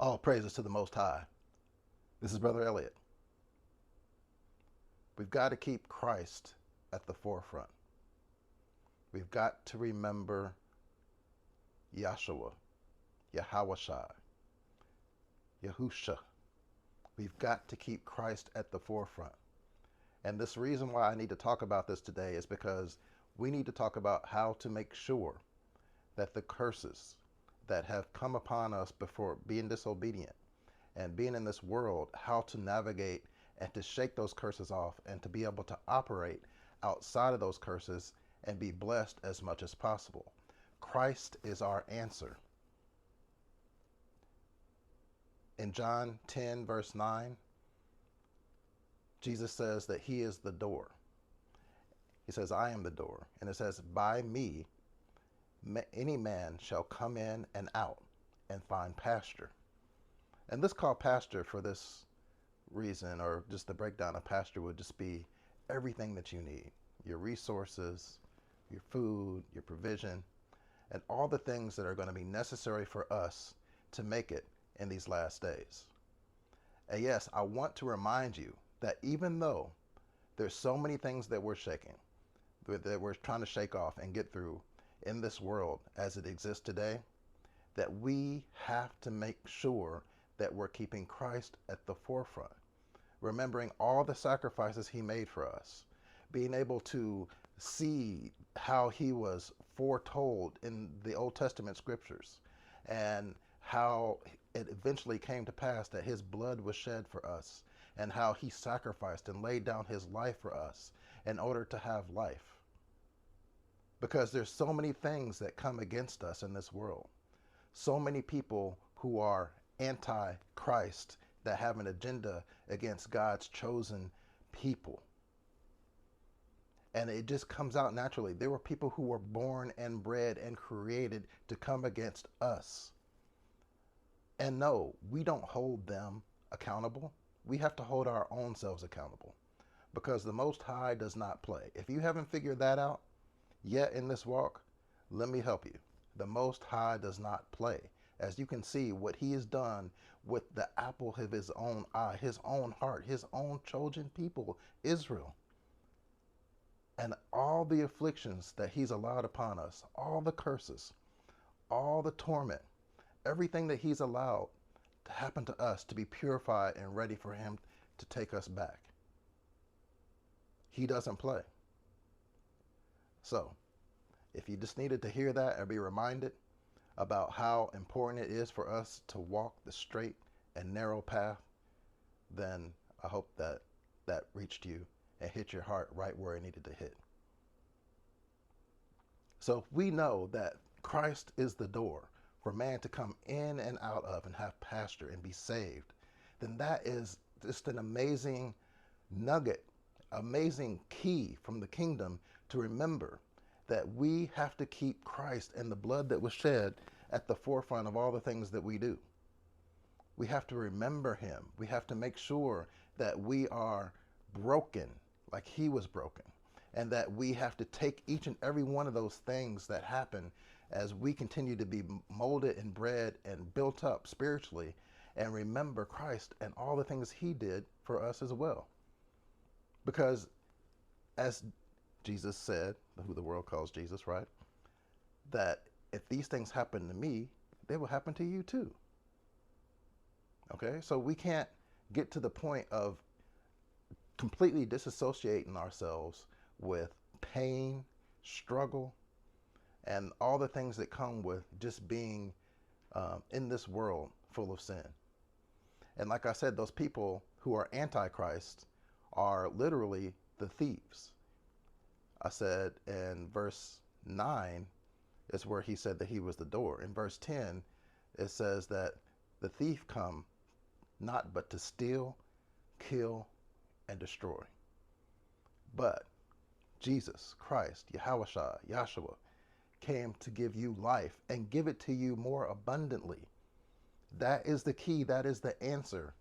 All praises to the Most High. This is Brother Elliot. We've got to keep Christ at the forefront. We've got to remember Yahshua, Yahawashai, Yahusha. We've got to keep Christ at the forefront. And this reason why I need to talk about this today is because we need to talk about how to make sure that the curses that have come upon us before being disobedient and being in this world, how to navigate and to shake those curses off and to be able to operate outside of those curses and be blessed as much as possible. Christ is our answer. In John 10, verse 9, Jesus says that he is the door. He says, I am the door. And it says, by me, any man shall come in and out and find pasture. And this called pasture for this reason, or just the breakdown of pasture, would just be everything that you need, your resources, your food, your provision, and all the things that are going to be necessary for us to make it in these last days. And yes, I want to remind you that even though there's so many things that we're shaking, that we're trying to shake off and get through in this world as it exists today, that we have to make sure that we're keeping Christ at the forefront, remembering all the sacrifices he made for us, being able to see how he was foretold in the Old Testament scriptures, and how it eventually came to pass that his blood was shed for us, and how he sacrificed and laid down his life for us in order to have life. Because there's so many things that come against us in this world. So many people who are anti-Christ, that have an agenda against God's chosen people. And it just comes out naturally. There were people who were born and bred and created to come against us. And no, we don't hold them accountable. We have to hold our own selves accountable, because the Most High does not play. If you haven't figured that out yet in this walk, let me help you. The Most High does not play. As you can see, what he has done with the apple of his own eye, his own heart, his own chosen people, Israel. And all the afflictions that he's allowed upon us, all the curses, all the torment, everything that he's allowed to happen to us to be purified and ready for him to take us back. He doesn't play. So, if you just needed to hear that and be reminded about how important it is for us to walk the straight and narrow path, then I hope that that reached you and hit your heart right where it needed to hit. So if we know that Christ is the door for man to come in and out of and have pasture and be saved, then that is just an amazing nugget, amazing key from the kingdom to remember that we have to keep Christ and the blood that was shed at the forefront of all the things that we do. We have to remember him. We have to make sure that we are broken like he was broken, and that we have to take each and every one of those things that happen as we continue to be molded and bred and built up spiritually, and remember Christ and all the things he did for us as well. Because as Jesus said, who the world calls Jesus, right? That if these things happen to me, they will happen to you too. Okay? So we can't get to the point of completely disassociating ourselves with pain, struggle, and all the things that come with just being in this world full of sin. And like I said, those people who are antichrist are literally the thieves. I said in verse 9 is where he said that he was the door. In verse 10, it says that the thief come not but to steal, kill, and destroy. But Jesus Christ, Yahawashai, Yahshua, came to give you life and give it to you more abundantly. That is the key. That is the answer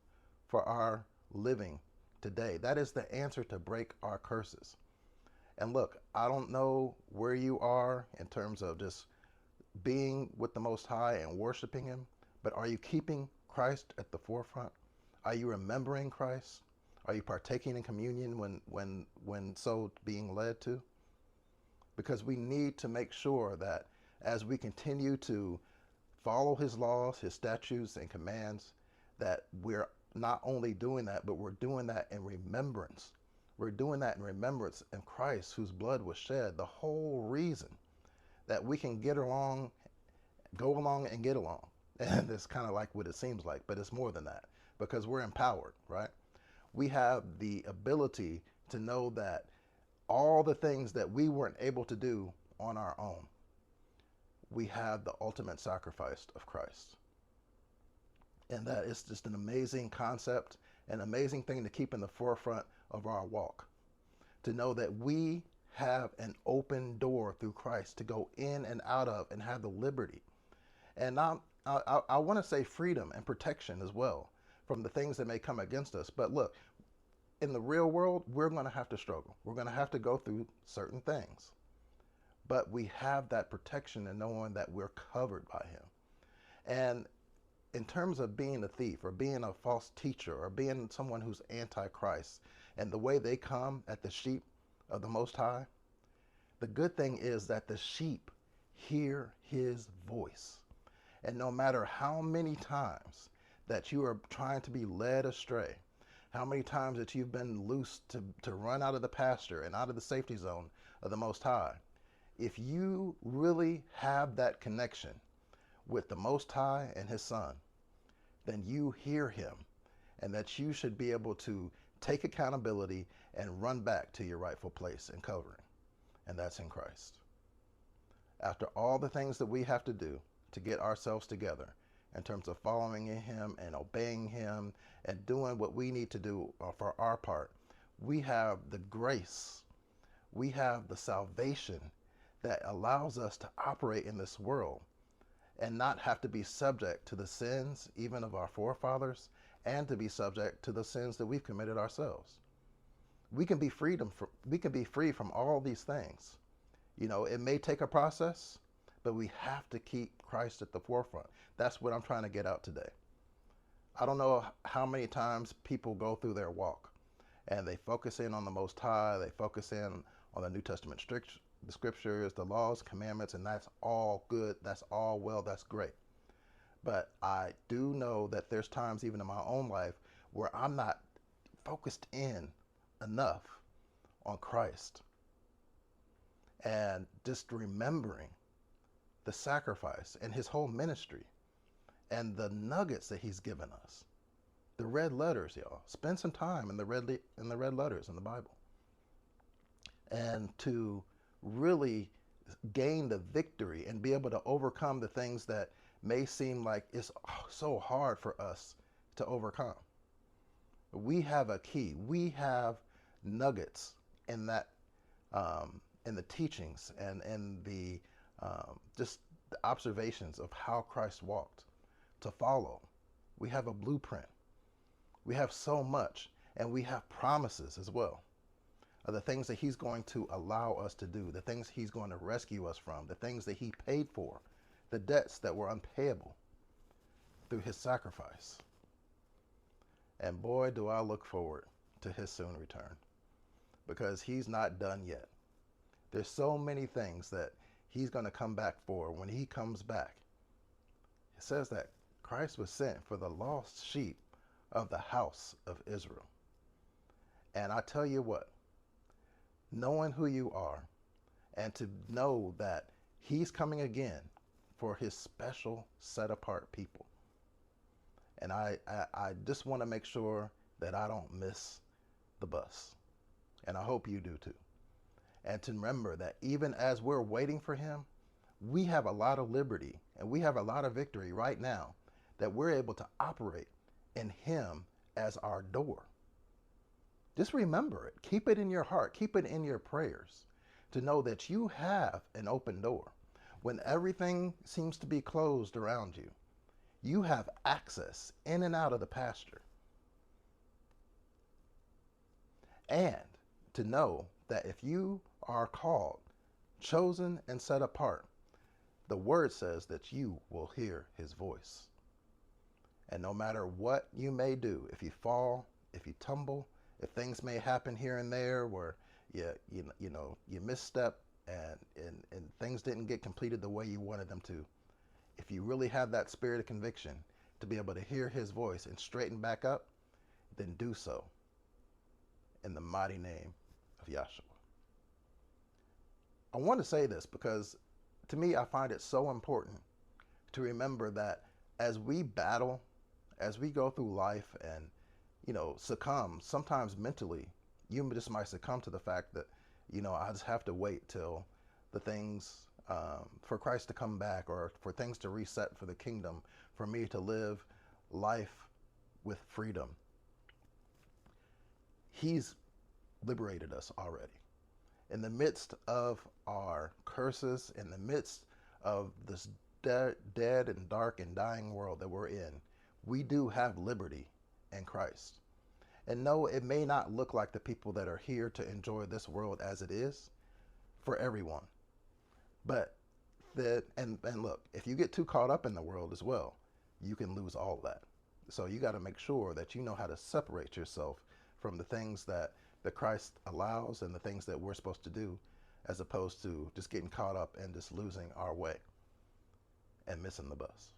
for our living today. That is the answer to break our curses. And look, I don't know where you are in terms of just being with the Most High and worshiping him, but are you keeping Christ at the forefront? Are you remembering Christ? Are you partaking in communion when so being led to? Because we need to make sure that as we continue to follow his laws, his statutes, and commands, that we're not only doing that, but we're doing that in remembrance. We're doing that in remembrance of Christ, whose blood was shed. The whole reason that we can get along, go along and get along. And it's kind of like what it seems like, but it's more than that because we're empowered, right? We have the ability to know that all the things that we weren't able to do on our own, we have the ultimate sacrifice of Christ. And that is just an amazing concept, an amazing thing to keep in the forefront of our walk. To know that we have an open door through Christ to go in and out of and have the liberty. And I want to say freedom and protection as well from the things that may come against us. But look, in the real world, we're going to have to struggle. We're going to have to go through certain things. But we have that protection in knowing that we're covered by him. And in terms of being a thief or being a false teacher or being someone who's anti-Christ and the way they come at the sheep of the Most High, the good thing is that the sheep hear his voice. And no matter how many times that you are trying to be led astray, how many times that you've been loosed to run out of the pasture and out of the safety zone of the Most High, if you really have that connection with the Most High and his Son, then you hear him, and that you should be able to take accountability and run back to your rightful place and covering, and that's in Christ. After all the things that we have to do to get ourselves together in terms of following in him and obeying him and doing what we need to do for our part, we have the grace, we have the salvation that allows us to operate in this world and not have to be subject to the sins even of our forefathers and to be subject to the sins that we've committed ourselves. We can be free from all these things. You know, it may take a process, but we have to keep Christ at the forefront. That's what I'm trying to get out today. I don't know how many times people go through their walk and they focus in on the Most High, they focus in on the New Testament the scriptures, the laws, commandments, and that's all good, that's all well, that's great. But I do know that there's times even in my own life where I'm not focused in enough on Christ and just remembering the sacrifice and his whole ministry and the nuggets that he's given us. The red letters, y'all. Spend some time in the red letters in the Bible. And to really gain the victory and be able to overcome the things that may seem like it's so hard for us to overcome. We have a key. We have nuggets in that, in the teachings and in the just the observations of how Christ walked to follow. We have a blueprint. We have so much, and we have promises as well of the things that he's going to allow us to do, the things he's going to rescue us from, the things that he paid for, the debts that were unpayable through his sacrifice. And boy, do I look forward to his soon return, because he's not done yet. There's so many things that he's going to come back for when he comes back. It says that Christ was sent for the lost sheep of the house of Israel. And I tell you what, knowing who you are and to know that he's coming again for his special set apart people. And I just want to make sure that I don't miss the bus. And I hope you do too. And to remember that even as we're waiting for him, we have a lot of liberty and we have a lot of victory right now that we're able to operate in him as our door. Just remember it. Keep it in your heart. Keep it in your prayers to know that you have an open door. When everything seems to be closed around you, you have access in and out of the pasture. And to know that if you are called, chosen, and set apart, the word says that you will hear his voice. And no matter what you may do, if you fall, if you tumble, if things may happen here and there where you misstep and things didn't get completed the way you wanted them to, if you really have that spirit of conviction to be able to hear his voice and straighten back up, then do so in the mighty name of Yahshua. I want to say this because to me, I find it so important to remember that as we battle, as we go through life and, succumb, sometimes mentally, you just might succumb to the fact that, I just have to wait till the things, for Christ to come back or for things to reset for the kingdom, for me to live life with freedom. He's liberated us already. In the midst of our curses, in the midst of this dead and dark and dying world that we're in, we do have liberty in Christ. And no, it may not look like the people that are here to enjoy this world as it is for everyone. But and look, if you get too caught up in the world as well, you can lose all of that. So you got to make sure that you know how to separate yourself from the things that Christ allows and the things that we're supposed to do, as opposed to just getting caught up and just losing our way and missing the bus.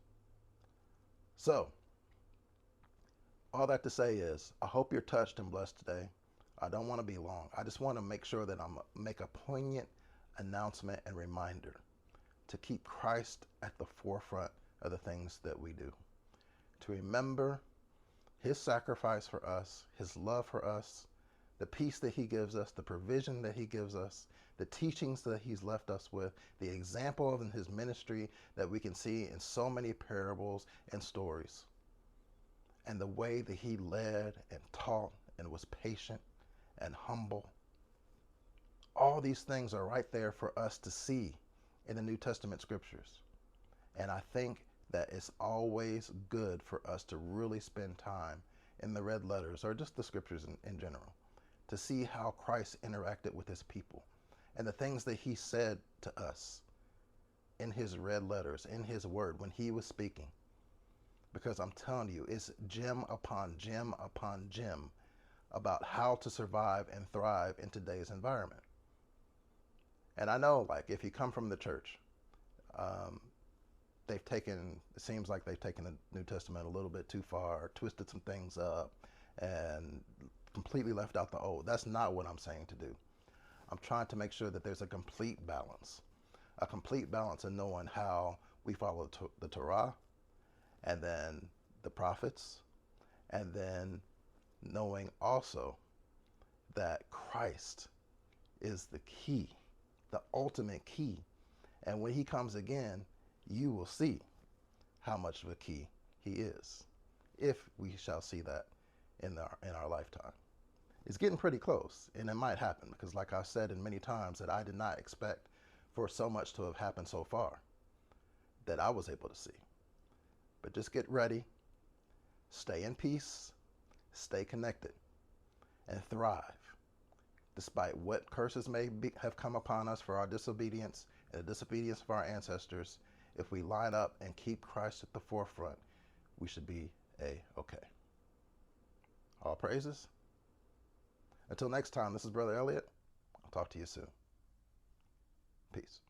So, all that to say is, I hope you're touched and blessed today. I don't want to be long. I just want to make sure that make a poignant announcement and reminder to keep Christ at the forefront of the things that we do. To remember his sacrifice for us, his love for us, the peace that he gives us, the provision that he gives us, the teachings that he's left us with, the example of his ministry that we can see in so many parables and stories, and the way that he led and taught and was patient and humble. All these things are right there for us to see in the New Testament scriptures. And I think that it's always good for us to really spend time in the red letters, or just the scriptures in general, to see how Christ interacted with his people and the things that he said to us in his red letters, in his word, when he was speaking. Because I'm telling you, it's gem upon gem upon gem about how to survive and thrive in today's environment. And I know, like, if you come from the church, it seems like they've taken the New Testament a little bit too far, twisted some things up, and completely left out the old. That's not what I'm saying to do. I'm trying to make sure that there's a complete balance in knowing how we follow the Torah, and then the prophets, and then knowing also that Christ is the key, the ultimate key. And when he comes again, you will see how much of a key he is, if we shall see that in our lifetime. It's getting pretty close, and it might happen, because like I've said in many times, that I did not expect for so much to have happened so far that I was able to see. But just get ready, stay in peace, stay connected, and thrive. Despite what curses have come upon us for our disobedience and the disobedience of our ancestors, if we line up and keep Christ at the forefront, we should be okay. All praises. Until next time, this is Brother Elliot. I'll talk to you soon. Peace.